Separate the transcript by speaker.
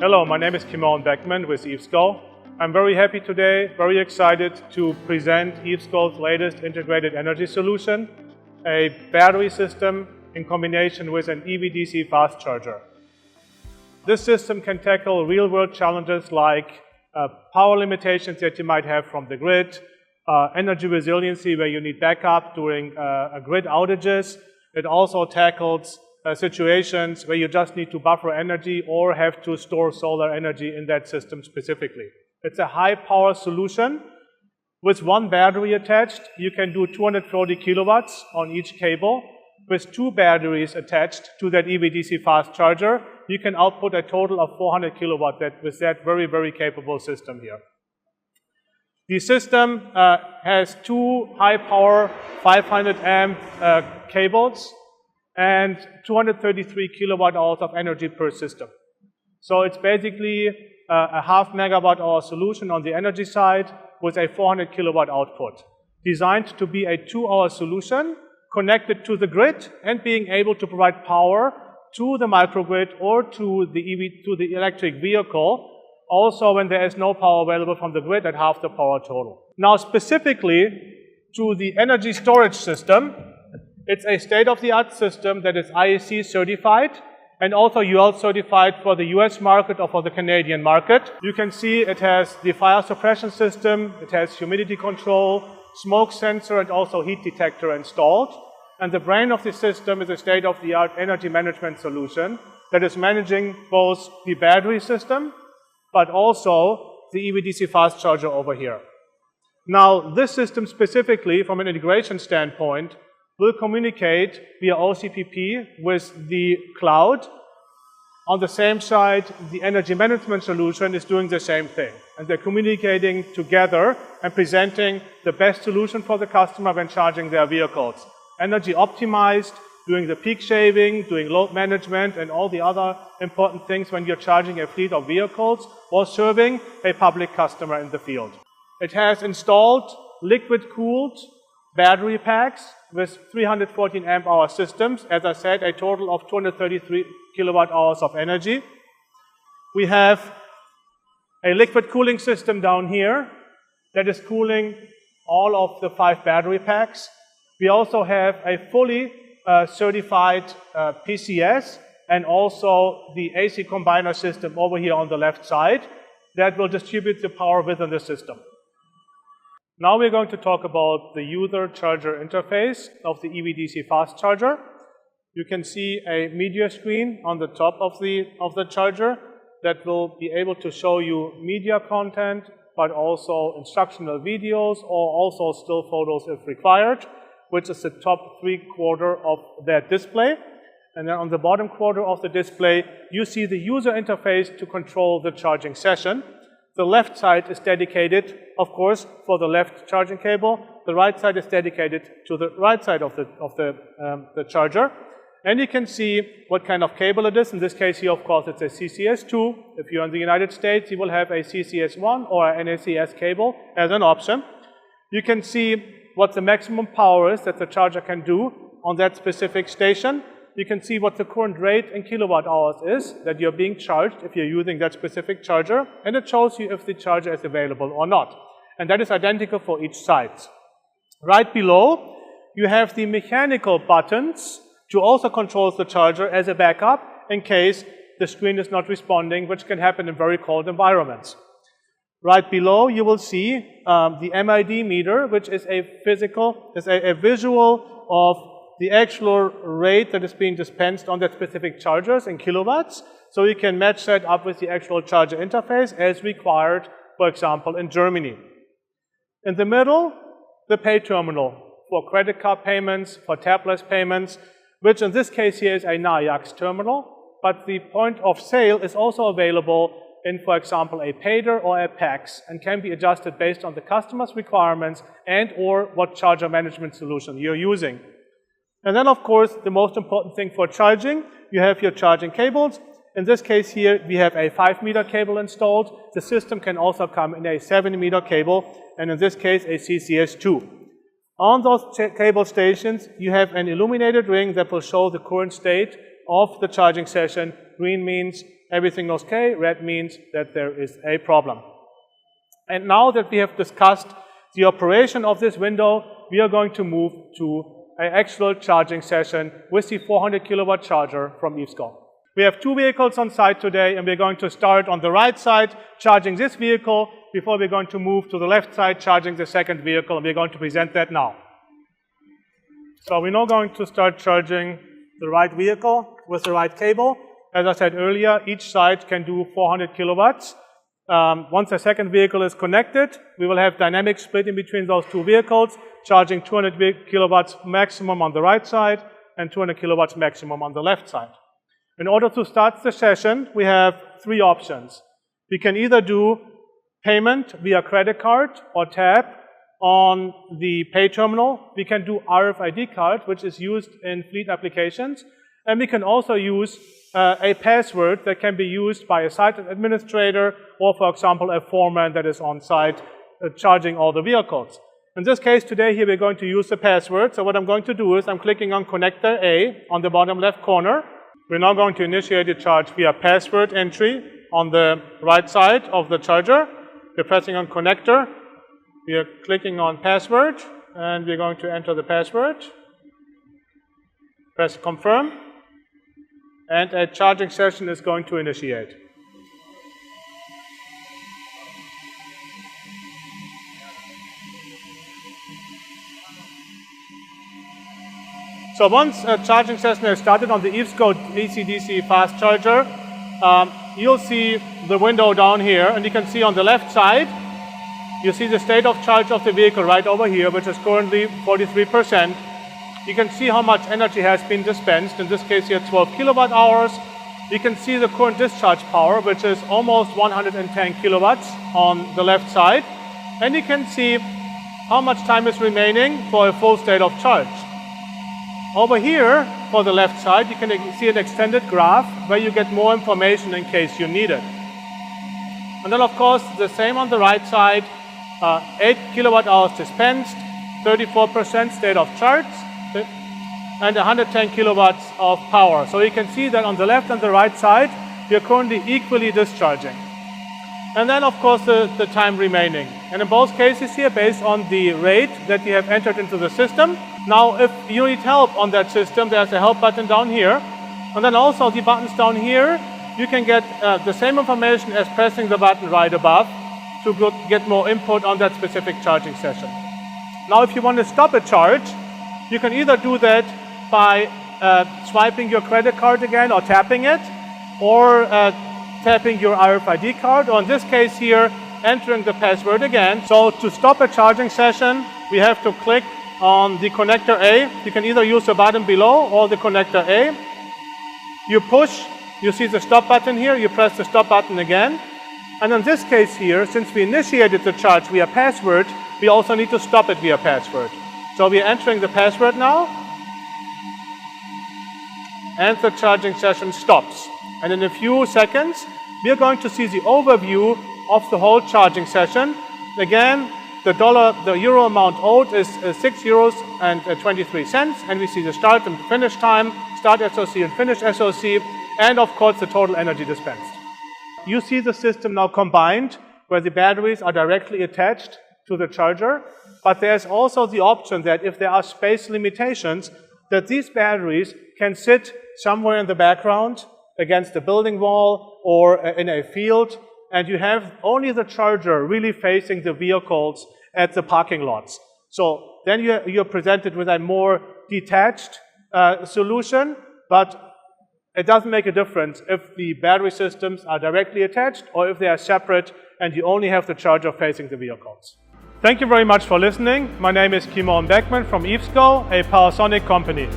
Speaker 1: Hello, my name is Kimon Beckman with EVESCO. I'm very happy today, very excited to present EVESCO's latest integrated energy solution, a battery system in combination with an EV-DC fast charger. This system can tackle real-world challenges like power limitations that you might have from the grid, energy resiliency where you need backup during grid outages. It also tackles situations where you just need to buffer energy or have to store solar energy in that system specifically. It's a high-power solution. With one battery attached, you can do 240 kilowatts on each cable. With two batteries attached to that EV-DC fast charger, you can output a total of 400 kilowatts with that very, very capable system here. The system has two high-power 500 amp cables and 233 kilowatt hours of energy per system. So it's basically a half megawatt hour solution on the energy side with a 400 kilowatt output, designed to be a 2-hour solution connected to the grid and being able to provide power to the microgrid or to the electric vehicle, also when there is no power available from the grid at half the power total. Now specifically to the energy storage system, it's a state-of-the-art system that is IEC certified and also UL certified for the US market or for the Canadian market. You can see it has the fire suppression system, it has humidity control, smoke sensor and also heat detector installed. And the brain of the system is a state-of-the-art energy management solution that is managing both the battery system but also the EV-DC fast charger over here. Now this system specifically from an integration standpoint will communicate via OCPP with the cloud. On the same side, the energy management solution is doing the same thing. And they're communicating together and presenting the best solution for the customer when charging their vehicles. Energy optimized, doing the peak shaving, doing load management, and all the other important things when you're charging a fleet of vehicles or serving a public customer in the field. It has installed liquid-cooled battery packs with 314 amp hour systems. As I said, a total of 233 kilowatt hours of energy. We have a liquid cooling system down here that is cooling all of the 5 battery packs. We also have a fully certified PCS and also the AC combiner system over here on the left side that will distribute the power within the system. Now we're going to talk about the user charger interface of the EV-DC fast charger. You can see a media screen on the top of the charger that will be able to show you media content, but also instructional videos or also still photos if required, which is the top 3/4 of that display. And then on the bottom quarter of the display, you see the user interface to control the charging session. The left side is dedicated, of course, for the left charging cable. The right side is dedicated to the right side of the charger. And you can see what kind of cable it is. In this case here, of course, it's a CCS2. If you're in the United States, you will have a CCS1 or an NACS cable as an option. You can see what the maximum power is that the charger can do on that specific station. You can see what the current rate in kilowatt hours is that you're being charged if you're using that specific charger, and it shows you if the charger is available or not. And that is identical for each side. Right below, you have the mechanical buttons to also control the charger as a backup in case the screen is not responding, which can happen in very cold environments. Right below, you will see the MID meter, which is a visual of the actual rate that is being dispensed on that specific chargers in kilowatts. So you can match that up with the actual charger interface as required, for example, in Germany. In the middle, the pay terminal for credit card payments, for tabless payments, which in this case here is a NAIAX terminal, but the point of sale is also available in, for example, a PAYDER or a PAX and can be adjusted based on the customer's requirements and or what charger management solution you're using. And then, of course, the most important thing for charging, you have your charging cables. In this case here, we have a 5-meter cable installed. The system can also come in a 7-meter cable, and in this case, a CCS2. On those cable stations, you have an illuminated ring that will show the current state of the charging session. Green means everything okay. Red means that there is a problem. And now that we have discussed the operation of this window, we are going to move to an actual charging session with the 400 kilowatt charger from EVESCO. We have two vehicles on site today, and we're going to start on the right side charging this vehicle before we're going to move to the left side charging the second vehicle, and we're going to present that now. So we're now going to start charging the right vehicle with the right cable. As I said earlier, each side can do 400 kilowatts. Once the second vehicle is connected, we will have dynamic split in between those two vehicles, charging 200 kilowatts maximum on the right side and 200 kilowatts maximum on the left side. In order to start the session, we have three options. We can either do payment via credit card or tap on the pay terminal. We can do RFID card, which is used in fleet applications. And we can also use a password that can be used by a site administrator or, for example, a foreman that is on site charging all the vehicles. In this case today here we're going to use the password. So what I'm going to do is I'm clicking on connector A on the bottom left corner. We're now going to initiate a charge via password entry on the right side of the charger. We're pressing on connector. We are clicking on password and we're going to enter the password. Press confirm. And a charging session is going to initiate. So once a charging session has started on the EVESCO AC/DC fast charger, you'll see the window down here, and you can see on the left side, you see the state of charge of the vehicle right over here, which is currently 43%. You can see how much energy has been dispensed, in this case here 12 kilowatt hours. You can see the current discharge power, which is almost 110 kilowatts on the left side. And you can see how much time is remaining for a full state of charge. Over here, for the left side, you can see an extended graph where you get more information in case you need it. And then, of course, the same on the right side, 8 kilowatt hours dispensed, 34% state of charge, and 110 kilowatts of power. So you can see that on the left and the right side, you're currently equally discharging. And then, of course, the time remaining. And in both cases here, based on the rate that you have entered into the system. Now, if you need help on that system, there's a help button down here. And then also the buttons down here, you can get the same information as pressing the button right above to get more input on that specific charging session. Now, if you want to stop a charge, you can either do that by swiping your credit card again or tapping it, or tapping your RFID card, or in this case here, entering the password again. So to stop a charging session, we have to click on the connector A. You can either use the button below or the connector A. You push, you see the stop button here, you press the stop button again. And in this case here, since we initiated the charge via password, we also need to stop it via password. So we are entering the password now, and the charging session stops. And in a few seconds, we are going to see the overview of the whole charging session. Again, the euro amount owed is 6 euros and 23 cents, and we see the start and finish time, start SOC and finish SOC, and of course the total energy dispensed. You see the system now combined, where the batteries are directly attached to the charger, but there's also the option that if there are space limitations, that these batteries can sit somewhere in the background against a building wall or in a field, and you have only the charger really facing the vehicles at the parking lots. So then you're presented with a more detached solution, but it doesn't make a difference if the battery systems are directly attached or if they are separate and you only have the charger facing the vehicles. Thank you very much for listening. My name is Kimon Beckman from EVESCO, a Powersonic company.